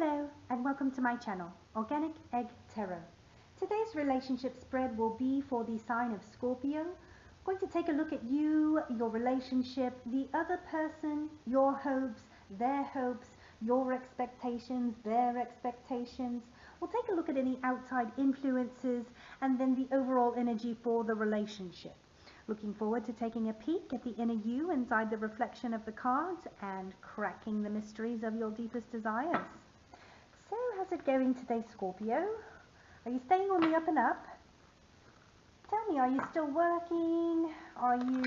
Hello and welcome to my channel, Organic Egg Tarot. Today's relationship spread will be for the sign of Scorpio. I'm going to take a look at you, your relationship, the other person, your hopes, their hopes, your expectations, their expectations. We'll take a look at any outside influences and then the overall energy for the relationship. Looking forward to taking a peek at the inner you inside the reflection of the cards and cracking the mysteries of your deepest desires. So, how's it going today, Scorpio? Are you staying on the up and up? Tell me, are you still working? Are you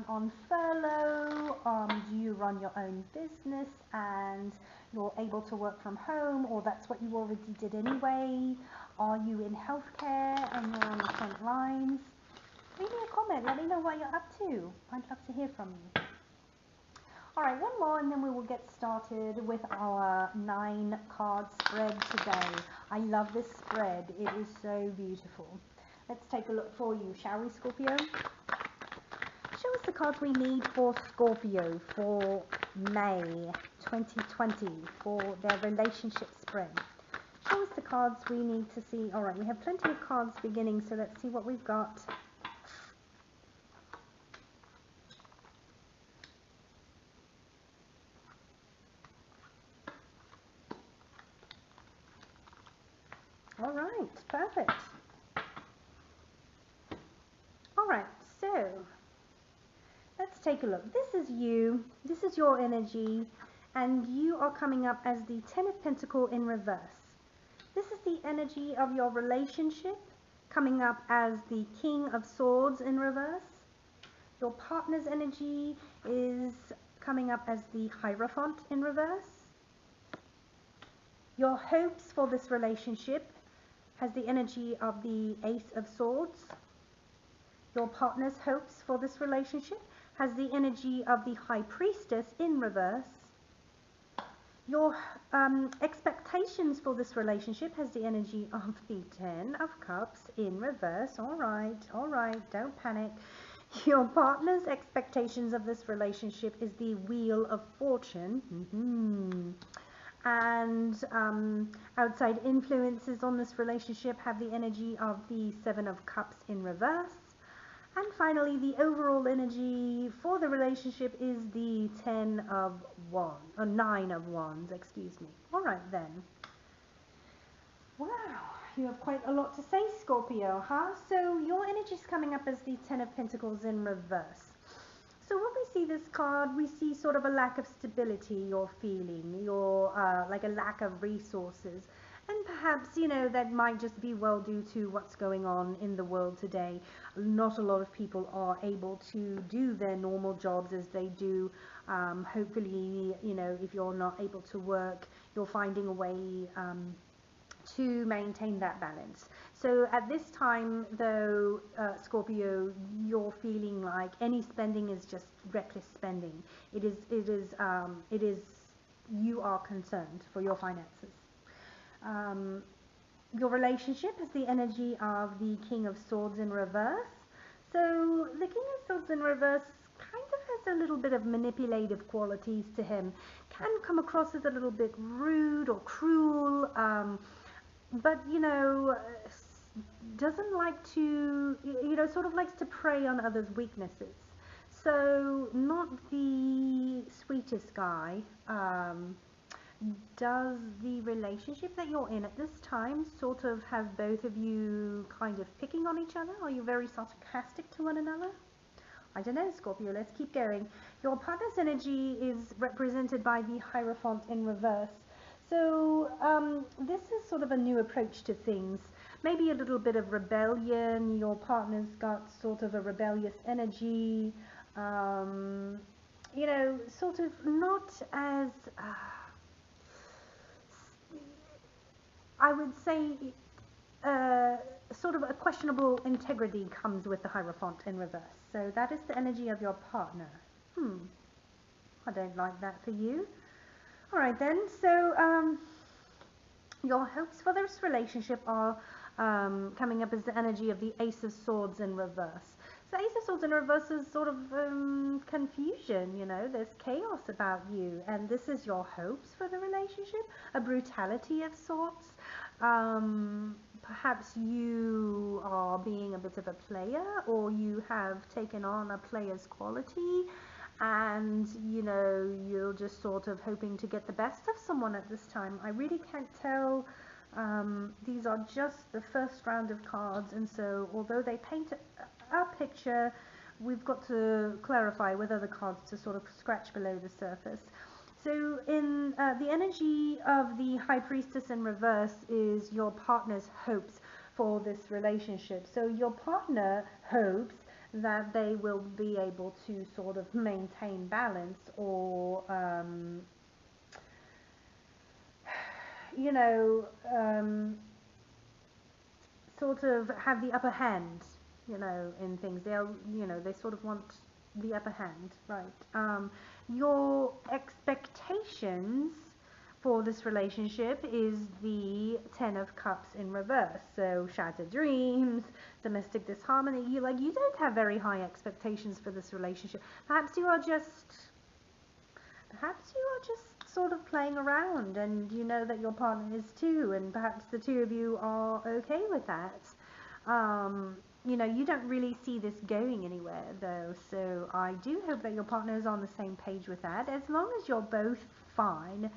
on furlough? Do you run your own business and you're able to work from home, or that's what you already did anyway? Are you in healthcare and you're on the front lines? Leave me a comment. Let me know what you're up to. I'd love to hear from you. Alright, one more and then we will get started with our 9 card spread today. I love this spread. It is so beautiful. Let's take a look for you, shall we, Scorpio? Show us the cards we need for Scorpio for May 2020 for their relationship spread. Show us the cards we need to see. Alright, we have plenty of cards beginning, so let's see what we've got. Alright, perfect. Alright, so let's take a look. This is you, this is your energy, and you are coming up as the 10 of Pentacles in reverse. This is the energy of your relationship, coming up as the King of Swords in reverse. Your partner's energy is coming up as the Hierophant in reverse. Your hopes for this relationship has the energy of the Ace of Swords. Your partner's hopes for this relationship has the energy of the High Priestess in reverse. Your expectations for this relationship has the energy of the 10 of Cups in reverse. Alright, don't panic. Your partner's expectations of this relationship is the Wheel of Fortune. And outside influences on this relationship have the energy of the 7 of Cups in reverse. And finally, the overall energy for the relationship is the 10 of Wands, or 9 of Wands, excuse me. Alright then. Wow, you have quite a lot to say, Scorpio, huh? So your energy is coming up as the 10 of Pentacles in reverse. So when we see this card, we see sort of a lack of stability you're feeling, like a lack of resources. And perhaps, you know, that might just be well due to what's going on in the world today. Not a lot of people are able to do their normal jobs as they do. Hopefully, you know, if you're not able to work, you're finding a way to maintain that balance. So at this time, though, Scorpio, you're feeling like any spending is just reckless spending. It is you are concerned for your finances. Your relationship has the energy of the King of Swords in reverse. So the King of Swords in reverse kind of has a little bit of manipulative qualities to him. Can come across as a little bit rude or cruel, but, you know, doesn't like to, you know, sort of likes to prey on others' weaknesses. So not the sweetest guy. Does the relationship that you're in at this time sort of have both of you kind of picking on each other? Are you very sarcastic to one another? I don't know, Scorpio, let's keep going. Your partner's energy is represented by the Hierophant in reverse. So this is sort of a new approach to things. Maybe a little bit of rebellion. Your partner's got sort of a rebellious energy. You know, sort of not as... I would say sort of a questionable integrity comes with the Hierophant in reverse. So that is the energy of your partner. I don't like that for you. Alright then, so your hopes for this relationship are coming up as the energy of the Ace of Swords in reverse. So Ace of Swords in reverse is sort of confusion, you know, there's chaos about you, and this is your hopes for the relationship, a brutality of sorts. Perhaps you are being a bit of a player, or you have taken on a player's quality, and you know, you're just sort of hoping to get the best of someone at this time. I really can't tell. These are just the first round of cards, and so although they paint a picture, we've got to clarify with other cards to sort of scratch below the surface. So in the energy of the High Priestess in reverse is your partner's hopes for this relationship. So your partner hopes that they will be able to sort of maintain balance, or you know, sort of have the upper hand, you know, in things. They'll, you know, they sort of want the upper hand, right? Your expectations for this relationship is the Ten of Cups in reverse. So shattered dreams, domestic disharmony. You don't have very high expectations for this relationship. Perhaps you are just sort of playing around, and you know that your partner is too, and perhaps the two of you are okay with that. You know, you don't really see this going anywhere though, so I do hope that your partner is on the same page with that. As long as you're both fine,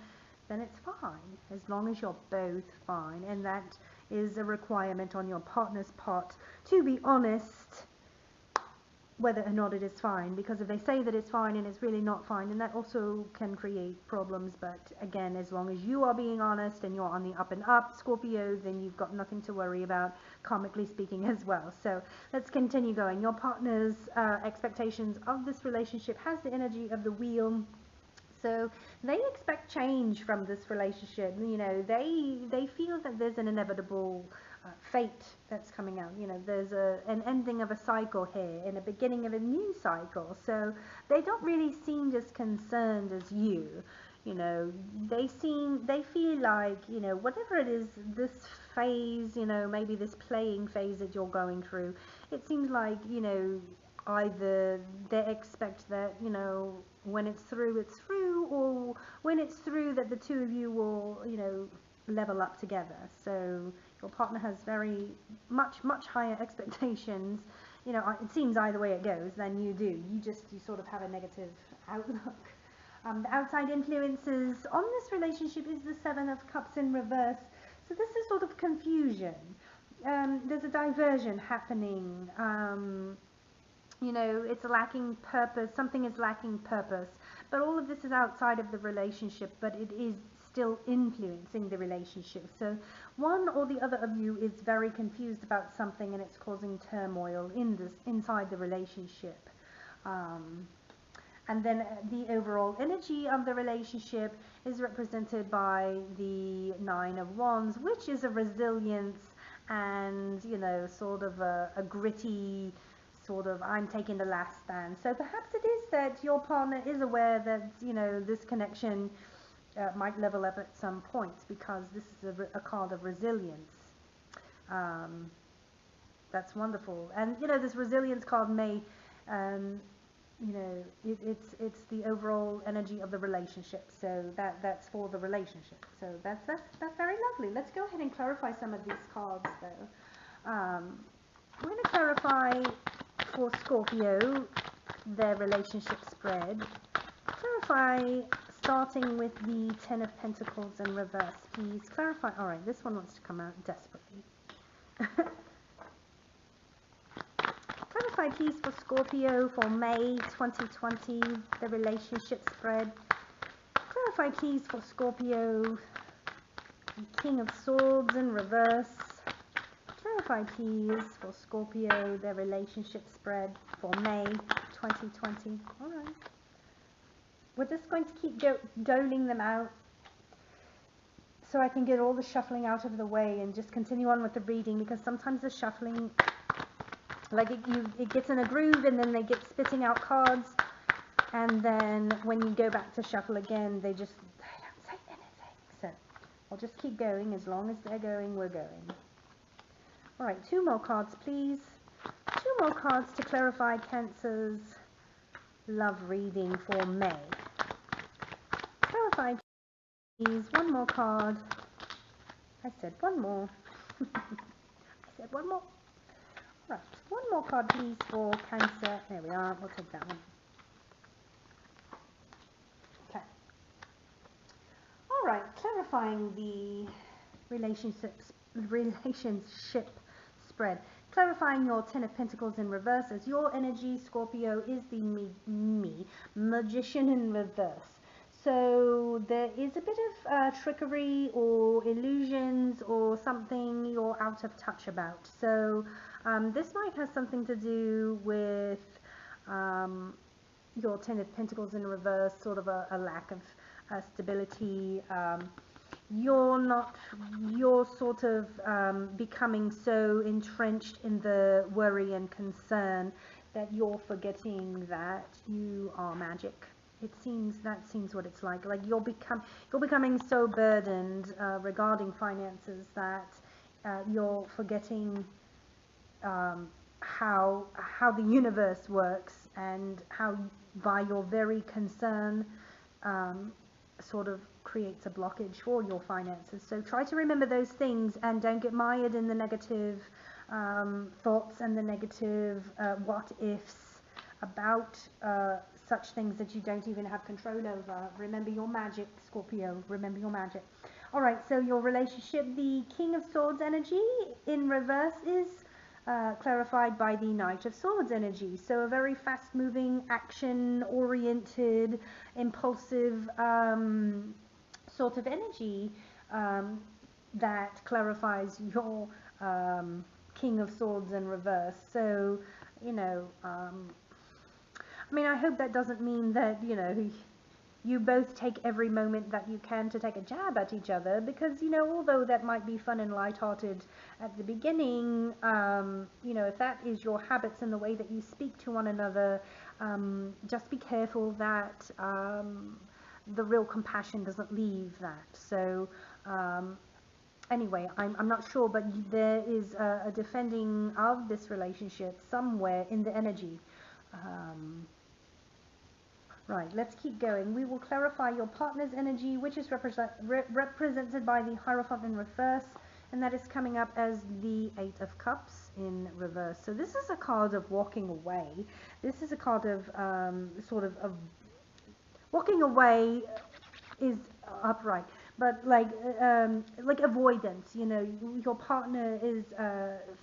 then it's fine. As long as you're both fine, and that is a requirement on your partner's part to be honest whether or not it is fine, because if they say that it's fine and it's really not fine, then that also can create problems. But again, as long as you are being honest and you're on the up and up, Scorpio, then you've got nothing to worry about, karmically speaking, as well. So let's continue going. Your partner's expectations of this relationship has the energy of the Wheel. So they expect change from this relationship. You know, they feel that there's an inevitable fate that's coming out. You know, there's an ending of a cycle here and a beginning of a new cycle. So they don't really seem as concerned as you. You know, they feel like, you know, whatever it is, this phase, you know, maybe this playing phase that you're going through, it seems like, you know, either they expect that, you know, when it's through, or when it's through, that the two of you will, you know, level up together. So your partner has very much higher expectations. You know, it seems either way it goes than you do. You sort of have a negative outlook. The outside influences on this relationship is the Seven of Cups in reverse. So this is sort of confusion. There's a diversion happening. You know, it's lacking purpose. Something is lacking purpose. But all of this is outside of the relationship, but it is still influencing the relationship. So one or the other of you is very confused about something, and it's causing turmoil inside the relationship. And then the overall energy of the relationship is represented by the Nine of Wands, which is a resilience and, you know, sort of a gritty sort of, I'm taking the last stand. So perhaps it is that your partner is aware that, you know, this connection might level up at some point, because this is a card of resilience. That's wonderful. And, you know, this resilience card may, you know, it's the overall energy of the relationship. So that's for the relationship. So that's very lovely. Let's go ahead and clarify some of these cards, though. We're going to clarify for Scorpio their relationship spread. Clarify, starting with the Ten of Pentacles in reverse, please. Clarify. All right, this one wants to come out desperately. Clarify, please, for Scorpio for May 2020, the relationship spread. Clarify, please, for Scorpio, King of Swords in reverse. Clarify, please, for Scorpio, their relationship spread for May 2020. All right. We're just going to keep doling them out so I can get all the shuffling out of the way and just continue on with the reading, because sometimes the shuffling, like it gets in a groove and then they get spitting out cards, and then when you go back to shuffle again, they don't say anything. So I'll just keep going. As long as they're going, we're going. All right, 2 more cards, please. 2 more cards to clarify Cancer's love reading for May. Clarify, please. One more card. I said one more. I said one more. Right, one more card, please, for Cancer. There we are. We'll take that one. Okay. All right. Clarifying the relationship spread. Clarifying your Ten of Pentacles in reverse, as your energy, Scorpio, is the Magician in reverse. So there is a bit of trickery or illusions or something you're out of touch about. So this might have something to do with your Ten of Pentacles in reverse, sort of a lack of stability. You're sort of becoming so entrenched in the worry and concern that you're forgetting that you are magic. That seems what it's like you're becoming so burdened regarding finances that you're forgetting how the universe works, and how by your very concern sort of creates a blockage for your finances. So try to remember those things, and don't get mired in the negative thoughts and the negative what ifs about such things that you don't even have control over. Remember your magic, Scorpio. Remember your magic. All right, so your relationship, the King of Swords energy in reverse is clarified by the Knight of Swords energy. So a very fast-moving, action-oriented, impulsive sort of energy that clarifies your King of Swords in reverse. So, you know, I mean, I hope that doesn't mean that, you know, you both take every moment that you can to take a jab at each other, because, you know, although that might be fun and lighthearted at the beginning, you know, if that is your habits and the way that you speak to one another, just be careful that the real compassion doesn't leave that. So anyway, I'm not sure, but there is a defending of this relationship somewhere in the energy. Right, let's keep going. We will clarify your partner's energy, which is represented by the Hierophant in reverse, and that is coming up as the Eight of Cups in reverse. So this is a card of walking away. This is a card of sort of walking away is upright, but like avoidance. You know, your partner is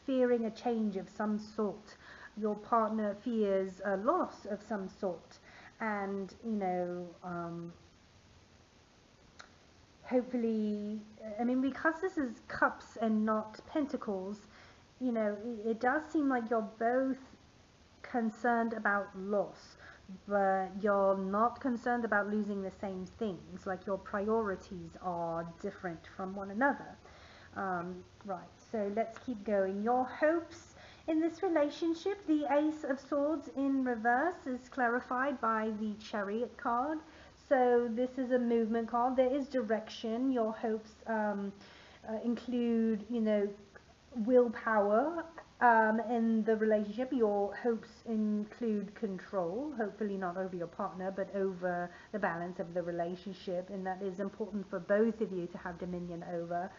fearing a change of some sort. Your partner fears a loss of some sort. And, you know, hopefully, I mean, because this is cups and not pentacles, you know, it does seem like you're both concerned about loss, but you're not concerned about losing the same things. Like, your priorities are different from one another. Right, so let's keep going. Your hopes in this relationship, the Ace of Swords in reverse is clarified by the Chariot card. So this is a movement card. There is direction. Your hopes include, you know, willpower in the relationship. Your hopes include control, hopefully not over your partner, but over the balance of the relationship, and that is important for both of you to have dominion over.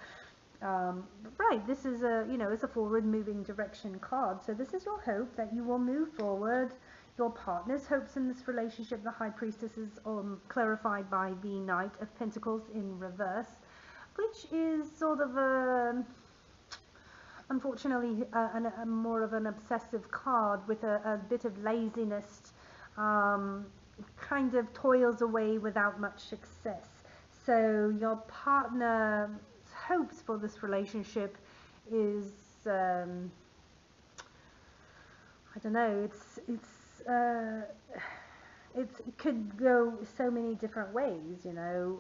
Right, this is a, you know, it's a forward moving direction card. So this is your hope that you will move forward. Your partner's hopes in this relationship, the High Priestess, is clarified by the Knight of Pentacles in reverse, which is sort of a, unfortunately, more of an obsessive card with a bit of laziness, kind of toils away without much success. So your partner hopes for this relationship is I don't know, it could go so many different ways, you know,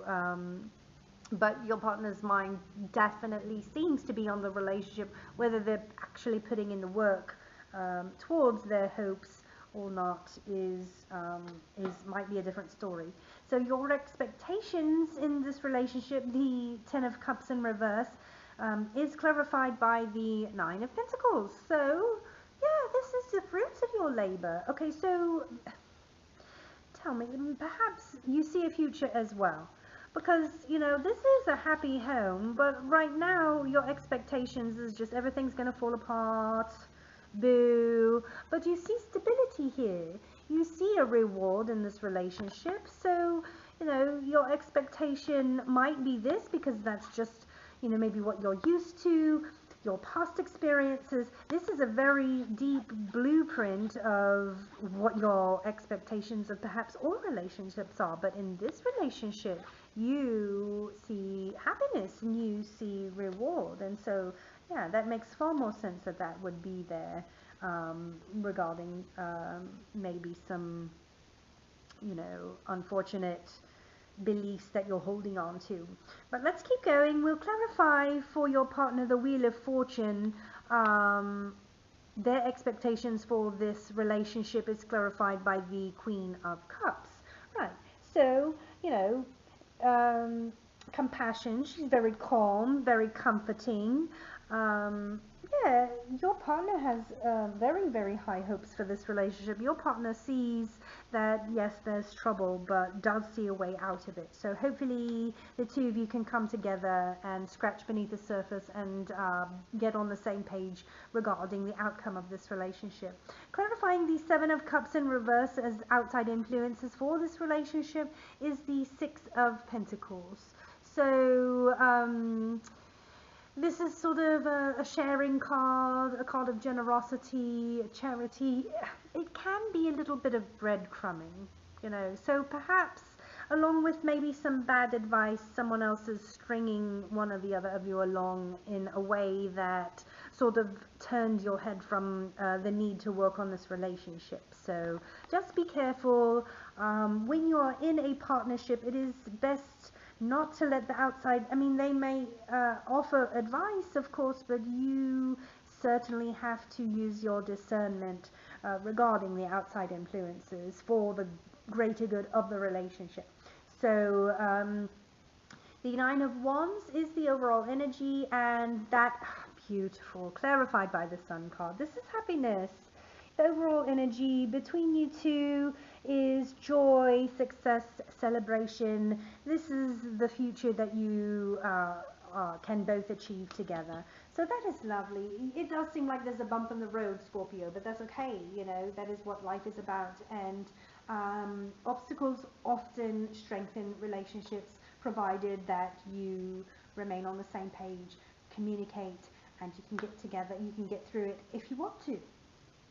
but your partner's mind definitely seems to be on the relationship. Whether they're actually putting in the work towards their hopes or not is might be a different story. So your expectations in this relationship, the Ten of Cups in reverse, is clarified by the Nine of Pentacles. So yeah, this is the fruits of your labor. Okay, so tell me, perhaps you see a future as well. Because, you know, this is a happy home, but right now your expectations is just everything's going to fall apart. Boo. But you see stability here. You see a reward in this relationship. So, you know, your expectation might be this because that's just, you know, maybe what you're used to, your past experiences. This is a very deep blueprint of what your expectations of perhaps all relationships are. But in this relationship, you see happiness and you see reward. And so, yeah, that makes far more sense that that would be there regarding maybe some, you know, unfortunate beliefs that you're holding on to. But let's keep going. We'll clarify for your partner the Wheel of Fortune. Their expectations for this relationship is clarified by the Queen of Cups. Right. So, you know, compassion. She's very calm, very comforting. Yeah, your partner has very, very high hopes for this relationship. Your partner sees that, yes, there's trouble, but does see a way out of it. So hopefully the two of you can come together and scratch beneath the surface and get on the same page regarding the outcome of this relationship. Clarifying the Seven of Cups in reverse as outside influences for this relationship is the Six of Pentacles. So, this is sort of a sharing card, a card of generosity, charity. It can be a little bit of breadcrumbing, you know. So perhaps, along with maybe some bad advice, someone else is stringing one or the other of you along in a way that sort of turned your head from the need to work on this relationship. So just be careful. When you are in a partnership, it is best not to let the outside, I mean, they may offer advice, of course, but you certainly have to use your discernment regarding the outside influences for the greater good of the relationship. So the Nine of Wands is the overall energy, and that, beautiful, clarified by the Sun card. This is happiness. The overall energy between you two is joy, success, celebration. This is the future that you can both achieve together. So that is lovely. It does seem like there's a bump in the road, Scorpio, but that's okay. You know, that is what life is about. And obstacles often strengthen relationships, provided that you remain on the same page, communicate, and you can get together. You can get through it if you want to.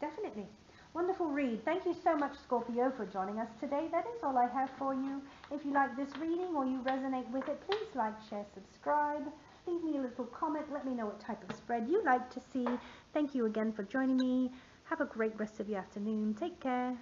Definitely. Wonderful read. Thank you so much, Scorpio, for joining us today. That is all I have for you. If you like this reading or you resonate with it, please like, share, subscribe. Leave me a little comment. Let me know what type of spread you like to see. Thank you again for joining me. Have a great rest of your afternoon. Take care.